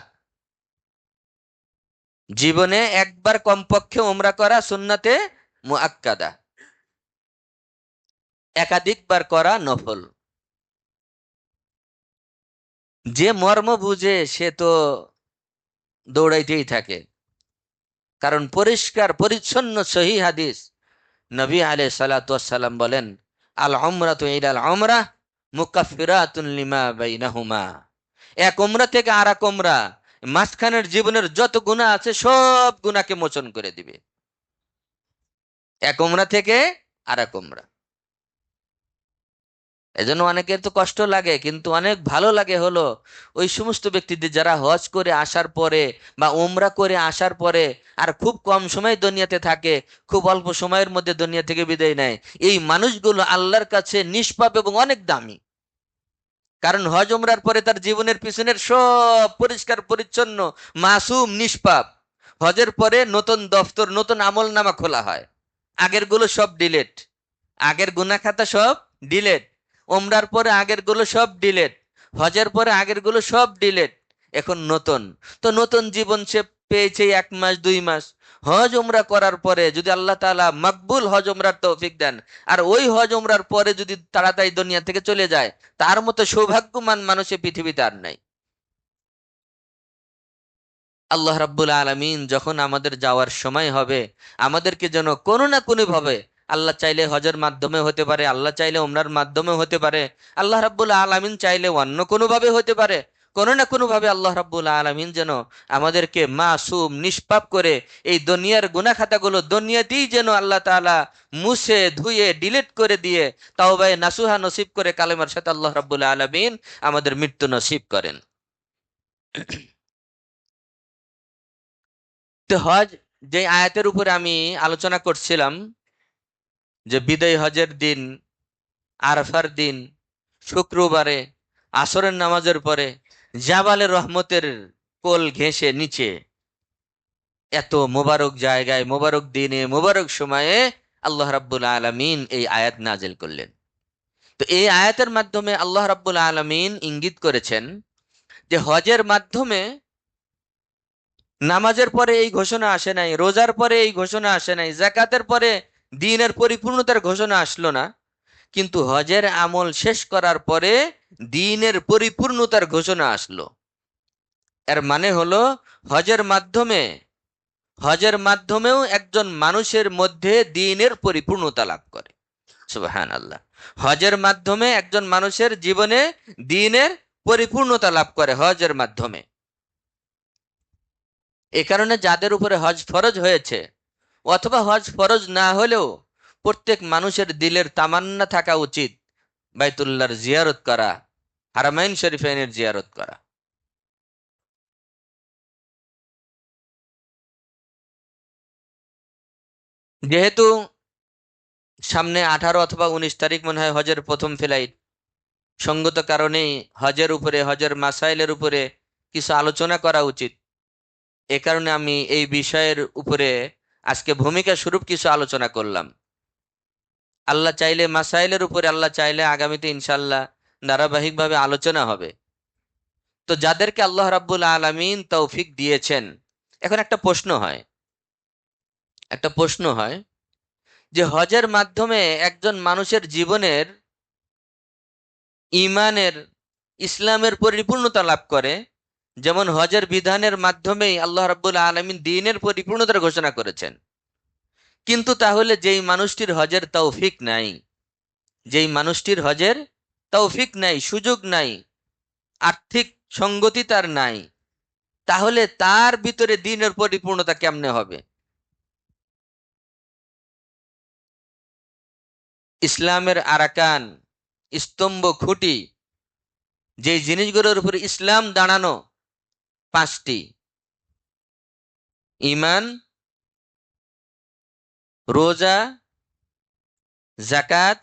S1: জীবনে একবার কমপক্ষে উমরা করা সুন্নাতে মুআক্কাদা, একাধিকবার করা নফল। যে মর্ম বুঝে সে তো দৌড়াইতেই থাকে, কারণ পরিষ্কার পরিচ্ছন্ন সহিহ হাদিস, নবী আলাইহিস সালাতু ওয়াস সালাম বলেন, আল উমরাতু ইলাল উমরাহ মুকাফফিরাতুন লিমা বাইনাহুমা। এক উমরা থেকে আর এক উমরা, মাঝখানের জীবনের যত গুনাহ আছে সব গুনাহকে মোচন করে দিবে। এক উমরা থেকে আর এক উমরা। এজন্য অনেকের তো কষ্ট লাগে, কিন্তু অনেক ভালো লাগে হলো ওই সমস্ত ব্যক্তিদের যারা হজ করে আসার পরে বা উমরা করে আসার পরে আর খুব কম সময় দুনিয়াতে থাকে, খুব অল্প সময়ের মধ্যে দুনিয়া থেকে বিদায় নেয়। এই মানুষগুলো আল্লাহর কাছে নিষ্পাপ এবং অনেক দামি। কারণ হজ উমরার পরে তার জীবনের পিছনের সব পরিষ্কার পরিচ্ছন্ন, মাসুম, নিষ্পাপ। হজের পরে নতুন দফতর, নতুন আমল নামা খোলা হয়। আগের গুলো সব ডিলেট, আগের গুনাহ খাতা সব ডিলেট। ওমরার পরে আগের গুলো সব ডিলেট, হজের পরে আগের গুলো সব ডিলেট। এখন নতুন। তো নতুন জীবন সে পেয়েছে 1 মাস 2 মাস। হজ উমরা করার পরে যদি আল্লাহ তাআলা মকবুল হজ উমরার তৌফিক দেন, আর ওই হজ উমরার পরে যদি তাড়াতাড়ি দুনিয়া থেকে চলে যায়, তার মতো সৌভাগ্যবান মানুষ এই পৃথিবীতে আর নাই। আল্লাহ রাব্বুল আলামিন যখন আমাদের যাওয়ার সময় হবে, আমাদেরকে যেন কোনো না কোনো ভাবে, আল্লাহ চাইলে হজের মাধ্যমে হতে পারে, আল্লাহ চাইলে ওমরার মাধ্যমে হতে পারে, আল্লাহ রাব্বুল আলামিন চাইলে অন্য কোনো ভাবে হতে পারে, কোনো না কোনো ভাবে আল্লাহ রাব্বুল আলামিন যেন আমাদেরকে মাসুম নিষ্পাপ করে এই দুনিয়ার গুনাহ খাতাগুলো দুনিয়াতেই যেন আল্লাহ তাআলা মুছে ধুয়ে ডিলিট করে দিয়ে তাওবায়ে নাসুহা নসিব করে কালেমার সাথে আল্লাহ রাব্বুল আলামিন আমাদের মৃত্যু নসিব করেন। তো হজ, যে আয়াতের উপরে আমি আলোচনা করছিলাম, যে বিদায় হজের দিন, আরাফার দিন, শুক্রবারে আসরের নামাজের পরে জাবালে রহমতের কোল ঘেঁষে নিচে এত মোবারক জায়গায়, মোবারক দিনে, মোবারক সময়ে আল্লাহ রাব্বুল আলামিন এই আয়াত নাজিল করলেন। তো এই আয়াতের মাধ্যমে আল্লাহ রাব্বুল আলামিন ইঙ্গিত করেছেন যে হজের মাধ্যমে, নামাজের পরে এই ঘোষণা আসে নাই, রোজার পরে এই ঘোষণা আসে নাই, যাকাতের পরে দ্বীনের পরিপূর্ণতার ঘোষণা আসলো না, কিন্তু হজের আমল শেষ করার পরে দ্বীনের পরিপূর্ণতার ঘোষণা আসলো। এর মানে হলো হজের মাধ্যমে, হজের মাধ্যমেও একজন মানুষের মধ্যে দ্বীনের পরিপূর্ণতা লাভ করে। সুবহানাল্লাহ। হজের মাধ্যমে একজন মানুষের জীবনে দ্বীনের পরিপূর্ণতা লাভ করে হজের মাধ্যমে। এ কারণে যাদের উপরে হজ ফরজ হয়েছে, অথবা হজ ফরজ না হলেও প্রত্যেক মানুষের দিলের তামান্না থাকা উচিত বাইতুল্লাহর জিয়ারত করা, হারামাইন শরীফাইনের জিয়ারত করা। যেহেতু সামনে 18 অথবা 19 তারিখ মনে হয় হজের প্রথম ফ্লাইট, সঙ্গত কারণেই হজের উপরে, হজের মাসাইলের উপরে কিছু আলোচনা করা উচিত। এ কারণে আমি এই বিষয়ের উপরে আজকে ভূমিকা স্বরূপ কিছু আলোচনা করলাম। আল্লাহ চাইলে মাসাইলের উপরে, আল্লাহ চাইলে আগামীতে ইনশাল্লাহ ধারাবাহিকভাবে আলোচনা হবে। তো যাদেরকে আল্লাহ রাব্বুল আলামিন তৌফিক দিয়েছেন, এখন একটা প্রশ্ন হয়, একটা প্রশ্ন হয় যে হজের মাধ্যমে একজন মানুষের জীবনের ইমানের, ইসলামের পরিপূর্ণতা লাভ করে, যেমন হজের বিধানের মাধ্যমেই আল্লাহ রাব্বুল আলামিন দ্বীনের পরিপূর্ণতার ঘোষণা করেছেন। কিন্তু তাহলে যেই মানুষটির হজের তৌফিক নাই, যেই মানুষটির হজের তৌফিক নাই, সুযোগ নাই, আর্থিক সঙ্গতি তার নাই, তাহলে তার ভিতরে দ্বীনের পরিপূর্ণতা কেমনে হবে? ইসলামের আরাকান, স্তম্ভ, খুঁটি, যে জিনিসগুলোর উপর ইসলাম দাঁড়ানো, 5টি: ঈমান, রোজা, যাকাত,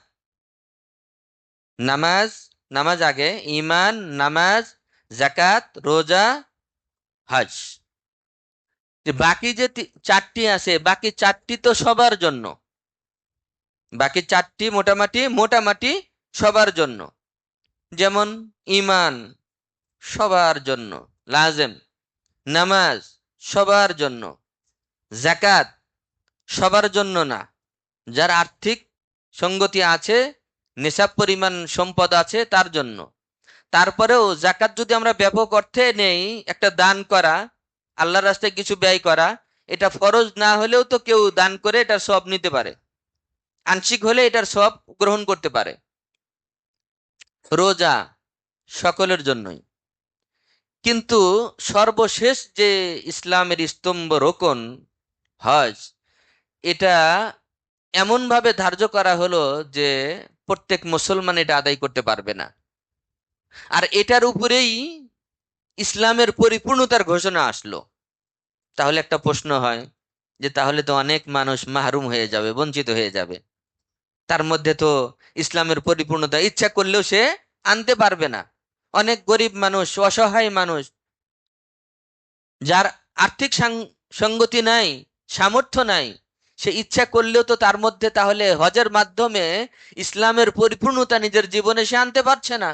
S1: নামাজ, নামাজ আগে, ঈমান, নামাজ, যাকাত, রোজা, হজ। যে বাকি যে চারটি আছে, বাকি চারটি তো সবার জন্য, বাকি চারটি মোটামুটি মোটামুটি সবার জন্য। যেমন ঈমান সবার জন্য লাজেম, নামাজ সবার জন্য, যাকাত সবার জন্য না, যার আর্থিক সঙ্গতি আছে, নেশাব পরিমাণ সম্পদ আছে তার জন্য। তারপরেও যাকাত যদি আমরা ব্যাপক অর্থে নেই, একটা দান করা, আল্লাহর রাস্তায় কিছু ব্যয় করা, এটা ফরজ না হলেও তো কেউ দান করে এটার সওয়াব নিতে পারে, আংশিক হলে এটার সওয়াব গ্রহণ করতে পারে। রোজা সকলের জন্যই। কিন্তু সর্বশেষ যে ইসলামের স্তম্ভ রোকন হজ, এটা এমন ভাবে ধার্য করা হলো যে প্রত্যেক মুসলমান এটা আদায় করতে পারবে না। আর এটার উপরেই ইসলামের পরিপূর্ণতার ঘোষণা আসলো। তাহলে একটা প্রশ্ন হয় যে তাহলে তো অনেক মানুষ মাহরুম হয়ে যাবে, বঞ্চিত হয়ে যাবে। তার মধ্যে তো ইসলামের পরিপূর্ণতা ইচ্ছা করলেও সে আনতে পারবে না। অনেক গরিব মানুষ, অসহায় মানুষ, যার আর্থিক সঙ্গতি নাই, সামর্থ্য নাই, সে ইচ্ছা করলেও তো তার মধ্যে তাহলে হজের মাধ্যমে ইসলামের পরিপূর্ণতা নিজের জীবনে সে আনতে পারছে না।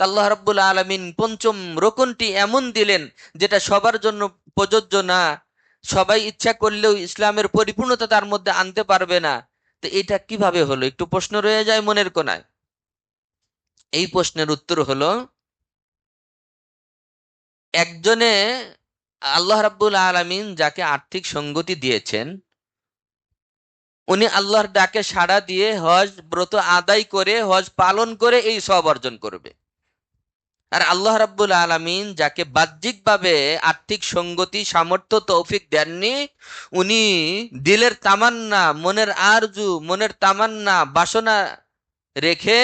S1: আল্লাহ রাব্বুল আলামিন পঞ্চম রোকনটি এমন দিলেন যেটা সবার জন্য প্রযোজ্য না, সবাই ইচ্ছা করলেও ইসলামের পরিপূর্ণতা তার মধ্যে আনতে পারবে না। তো এটা কিভাবে হলো, একটু প্রশ্ন রয়ে যায় মনের কোণায়। এই প্রশ্নের উত্তর হলো, একজনে আল্লাহ রাব্বুল আলামিন যাকে আর্থিক সঙ্গতি দিয়েছেন, উনি আল্লাহর ডাকে সাড়া দিয়ে হজ ব্রত আদায় করে হজ পালন করে এই সওয়াব অর্জন করবে। আর আল্লাহ রাব্বুল আলামিন যাকে বাহ্যিকভাবে আর্থিক সঙ্গতি সামর্থ্য তৌফিক দেননি, উনি দিলের তামান্না, মনের আরজু, মনের তামান্না বাসনা রেখে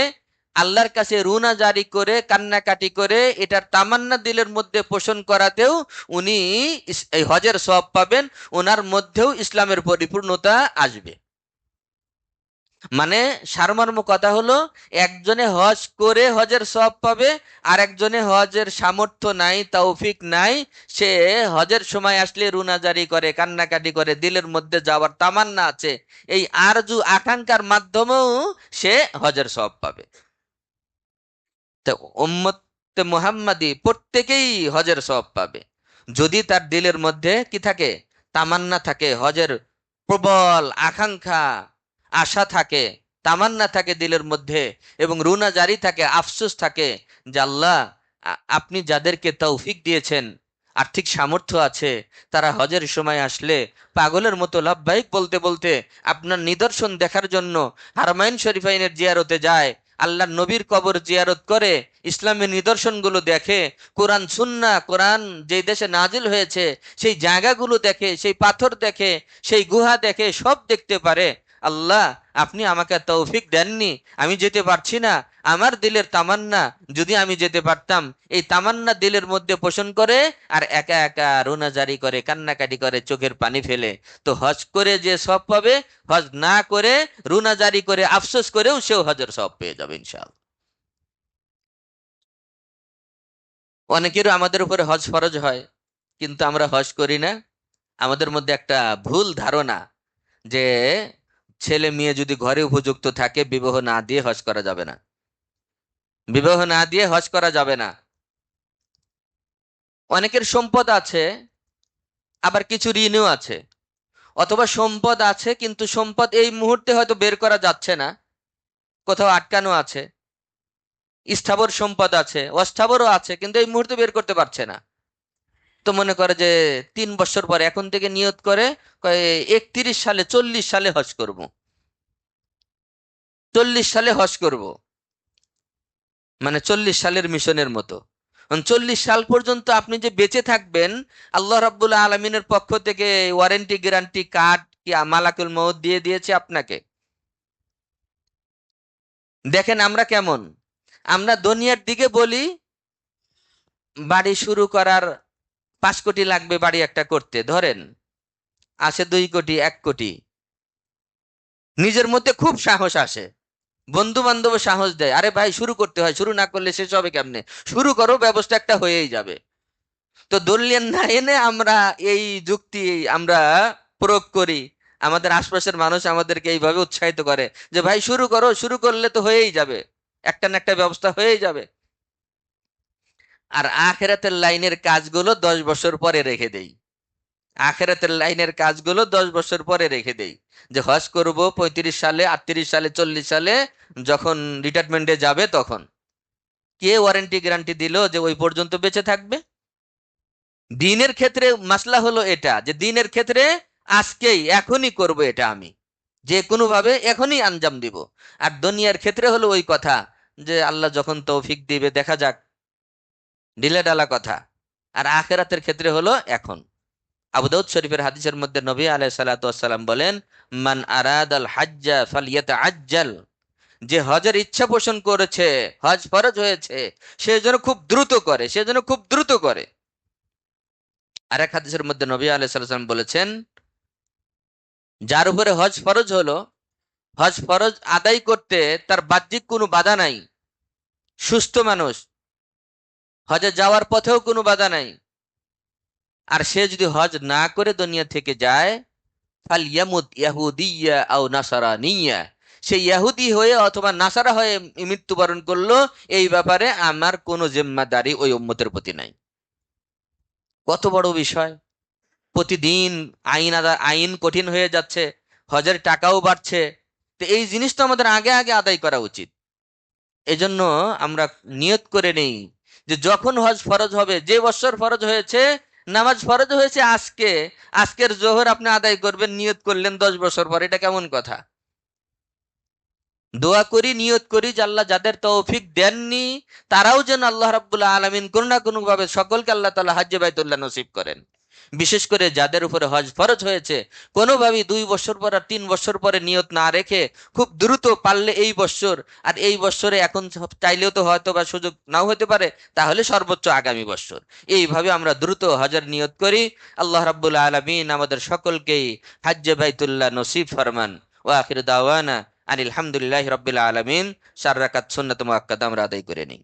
S1: আল্লাহর কাছে রুনা জারি করে কান্নাকাটি করে এটার তামান্না দিলের মধ্যে পোষণ করাতেও উনি এই হজের সওয়াব পাবেন, ওনার মধ্যেও ইসলামের পরিপূর্ণতা আসবে। মানে সারমর্ম কথা হলো, একজনে হজ করে হজের সওয়াব পাবে, আর একজনে হজের সামর্থ্য নাই, তৌফিক নাই, সে হজের সময় আসলে রুনাজারি করে কান্নাকাটি করে দিলের মধ্যে যাওয়ার তামান্না আছে, এই আরজু আকাঙ্ক্ষার মাধ্যমেও সে হজের সওয়াব পাবে। তো উম্মতে মুহাম্মাদি প্রত্যেকেই হজের সওয়াব পাবে যদি তার দিলের মধ্যে কি থাকে, তামান্না থাকে, হজের প্রবল আকাঙ্ক্ষা আশা থাকে, তামান্না থাকে দিলের মধ্যে, এবং রুনা জারি থাকে, আফসোস থাকে যে আল্লাহ, আপনি যাদেরকে তৌফিক দিয়েছেন, আর্থিক সামর্থ্য আছে, তারা হজের সময় আসলে পাগলের মতো লাব্বাইক বলতে বলতে আপনার নিদর্শন দেখার জন্য হারমাইন শরীফাইনের জিয়ারতে যায়, আল্লাহর নবীর কবর জিয়ারত করে, ইসলামের নিদর্শনগুলো দেখে, কোরআন সুন্নাহ, কোরআন যেই দেশে নাজিল হয়েছে সেই জায়গাগুলো দেখে, সেই পাথর দেখে, সেই গুহা দেখে, সব দেখতে পারে। আল্লাহ, আপনি আমাকে তৌফিক দেননি, আমি যেতে পারছি না, আমার দিলের তামান্না, যদি আমি যেতে পারতাম। এই তামান্না দিলের মধ্যে পোষণ করে আর একা একা রোনা জারি করে কান্নাকাটি করে চোখের পানি ফেলে, তো হজ করে যে সব পাবে, হজ না করে রুনা জারি করে আফসোস করেও সেও হজের সব পেয়ে যাবে ইনশাআল্লাহ। অনেকেরও আমাদের উপরে হজ ফরজ হয়, কিন্তু আমরা হজ করি না। আমাদের মধ্যে একটা ভুল ধারণা যে ছেলে মেয়ে যদি ঘরে উপযুক্ত থাকে, বিবাহ না দিয়ে হজ করা যাবে না, বিবাহ না দিয়ে হজ করা যাবে না। অনেকের সম্পদ আছে, আবার কিছু ঋণও আছে, অথবা সম্পদ আছে কিন্তু সম্পদ এই মুহূর্তে হয়তো বের করা যাচ্ছে না, কোথাও আটকানো আছে। স্থাবর সম্পদ আছে, অস্থাবরও আছে, কিন্তু এই মুহূর্তে বের করতে পারছে না। তো মনে করে যে 3 বছর পরে এখন থেকে নিয়ত করে, কয় 31 সালে 40 সালে হজ করব, 40 সালে হজ করব, মানে 40 সালের মিশনের মতো। 40 সাল পর্যন্ত আপনি যে বেঁচে থাকবেন, আল্লাহ রাব্বুল আলমিনের পক্ষ থেকে ওয়ারেন্টি গ্যারান্টি কার্ড কি মালাকুল মউত দিয়ে দিয়েছে আপনাকে। দেখেন আমরা কেমন, আমরা দুনিয়ার দিকে বলি বাড়ি শুরু করার 5 কোটি লাগবে, বাড়ি একটা করতে ধরেন, আসে 2 কোটি 1 কোটি, নিজের মধ্যে খুব সাহস আসে, বন্ধু বান্ধব সাহস দেয়, আরে ভাই শুরু করতে হয়, শুরু না করলে শেষ হবে কেমনে, শুরু করো, ব্যবস্থা একটা হয়েই যাবে। তো দলিল না এনে আমরা এই যুক্তি আমরা প্রয়োগ করি, আমাদের আশপাশের মানুষ আমাদেরকে এইভাবে উৎসাহিত করে যে ভাই শুরু করো, শুরু করলে তো হয়েই যাবে, একটা না একটা ব্যবস্থা হয়েই যাবে। আর আখেরাতের লাইনের কাজগুলো 10 বছর পরে রেখে দেই। আখেরাতের লাইনের কাজগুলো 10 বছর পরে রেখে দেই, যে হজ করব 35 সালে, 38 সালে, 40 সালে, যখন রিটায়ারমেন্টে যাবে তখন। কে ওয়ারেন্টি গ্যারান্টি দিল যে ওই পর্যন্ত বেঁচে থাকবে? দিনের ক্ষেত্রে মাসলা হলো এটা, যে দিনের ক্ষেত্রে আজকেই এখনই করব, এটা আমি যে কোনো ভাবে এখনই আঞ্জাম দিব। আর দুনিয়ার ক্ষেত্রে হলো ওই কথা, যে আল্লাহ যখন তৌফিক দিবে দেখা যাক, ঢিলে ঢালা কথা। আর আখেরাতের ক্ষেত্রে হলো এখন। আবু দাউদ শরীফের হাদিসের মধ্যে নবী আলাইহিস সালাতু ওয়াস সালাম বলেন, মান আরাদাল হাজ্জা ফালইয়াতাআজ্জাল, যে হজের ইচ্ছা পোষণ করেছে, হজ ফরজ হয়েছে, সে যেন খুব দ্রুত করে, সে যেন খুব দ্রুত করে। আরেক হাদিসের মধ্যে নবী আলাইহিস সালাম বলেছেন, যার উপরে হজ ফরজ হলো, হজ ফরজ আদায় করতে তার বাহ্যিক কোনো বাধা নাই, সুস্থ মানুষ, হজে যাওয়ার পথেও কোনো বাধা নাই, আর সে যদি হজ না করে দুনিয়া থেকে যায়, ফাল ইয়ামুত ইয়াহুদিয়া আও নাসারানিয়া, সে ইহুদি হয়ে অথবা নাসারা হয়ে মৃত্যুবরণ করলো, এই ব্যাপারে আমার কোনো জিম্মাদারি ওই উম্মতের প্রতি নাই। কত বড় বিষয়! প্রতিদিন আইন কঠিন হয়ে যাচ্ছে, হজের টাকাও বাড়ছে। তো এই জিনিস তো আমাদের আগে আগে আদায় করা উচিত। এজন্য আমরা নিয়ত করে নেই যে যখন হজ ফরজ হবে, যে বছর ফরজ হয়েছে, নামাজ ফরজ হয়েছে আজকে, আজকের জোহর আপনি আদায় করবেন, নিয়ত করলেন 10 বছর পর, এটা কেমন কথা? দোয়া করি, নিয়ত করি যে আল্লাহ যাদের তৌফিক দেননি, তারাও যেন আল্লাহ রাব্বুল আলামিন কোনো না কোনো ভাবে সকলকে আল্লাহ তাআলা হজ্জে বাইতুল্লাহ নসিব করেন। বিশেষ করে যাদের উপরে হজ ফরজ হয়েছে, কোনোভাবেই 2 বছর পর আর 3 বছর পরে নিয়ত না রেখে খুব দ্রুত পারলে এই বছর, আর এই বছরে এখন চাইলেও তো হয়তো বা সুযোগ নাও হতে পারে, তাহলে সর্বোচ্চ আগামী বছর, এইভাবে আমরা দ্রুত হজের নিয়ত করি। আল্লাহ রাব্বুল আলামিন আমাদের সকলকেই হজ্জে বাইতুল্লাহ নসিব ফরমান। ওয়া আখির দাওয়ানা আনিল হামদুলিল্লাহি রাব্বিল আলামিন। 4 রাকাত সুন্নাত মুআক্কাদা আমরা আদায় করে নিই।